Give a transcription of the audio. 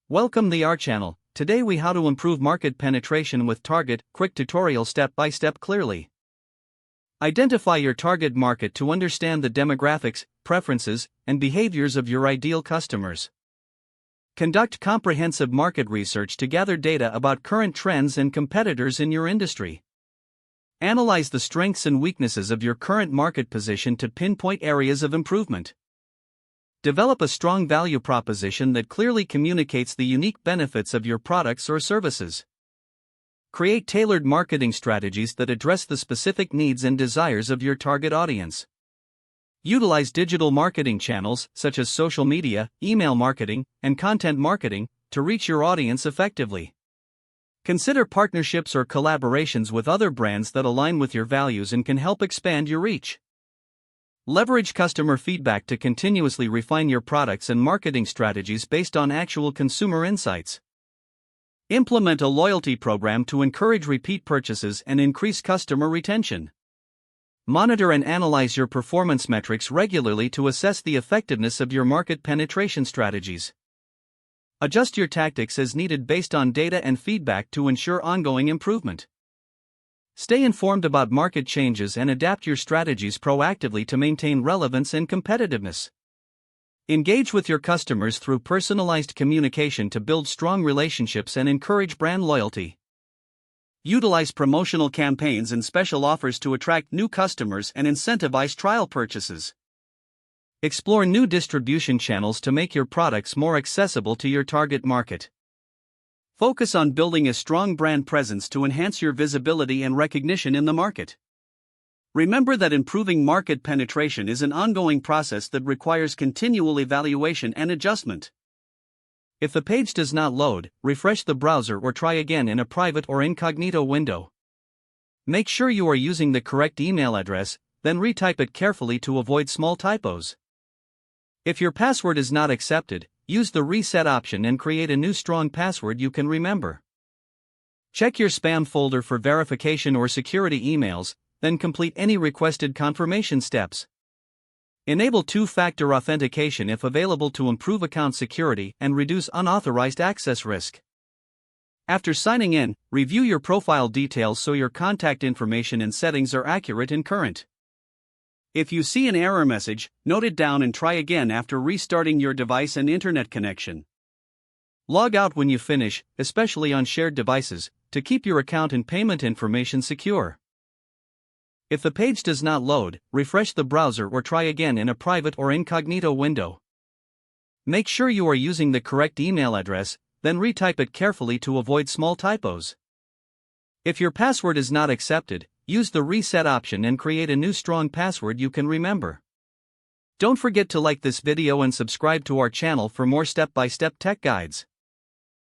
Welcome the our channel. Today we how to improve market penetration with target, quick tutorial step by step clearly. Identify your target market to understand the demographics, preferences, and behaviors of your ideal customers. Conduct comprehensive market research to gather data about current trends and competitors in your industry. Analyze the strengths and weaknesses of your current market position to pinpoint areas of improvement. Develop a strong value proposition that clearly communicates the unique benefits of your products or services. Create tailored marketing strategies that address the specific needs and desires of your target audience. Utilize digital marketing channels, such as social media, email marketing, and content marketing, to reach your audience effectively. Consider partnerships or collaborations with other brands that align with your values and can help expand your reach. Leverage customer feedback to continuously refine your products and marketing strategies based on actual consumer insights. Implement a loyalty program to encourage repeat purchases and increase customer retention. Monitor and analyze your performance metrics regularly to assess the effectiveness of your market penetration strategies. Adjust your tactics as needed based on data and feedback to ensure ongoing improvement. Stay informed about market changes and adapt your strategies proactively to maintain relevance and competitiveness. Engage with your customers through personalized communication to build strong relationships and encourage brand loyalty. Utilize promotional campaigns and special offers to attract new customers and incentivize trial purchases. Explore new distribution channels to make your products more accessible to your target market. Focus on building a strong brand presence to enhance your visibility and recognition in the market. Remember that improving market penetration is an ongoing process that requires continual evaluation and adjustment. If the page does not load, refresh the browser or try again in a private or incognito window. Make sure you are using the correct email address, then retype it carefully to avoid small typos. If your password is not accepted, use the reset option and create a new strong password you can remember. Check your spam folder for verification or security emails, then complete any requested confirmation steps. Enable two-factor authentication if available to improve account security and reduce unauthorized access risk. After signing in, review your profile details so your contact information and settings are accurate and current. If you see an error message, note it down and try again after restarting your device and internet connection. Log out when you finish, especially on shared devices, to keep your account and payment information secure. If the page does not load, refresh the browser or try again in a private or incognito window. Make sure you are using the correct email address, then retype it carefully to avoid small typos. If your password is not accepted, use the reset option and create a new strong password you can remember. Don't forget to like this video and subscribe to our channel for more step-by-step tech guides.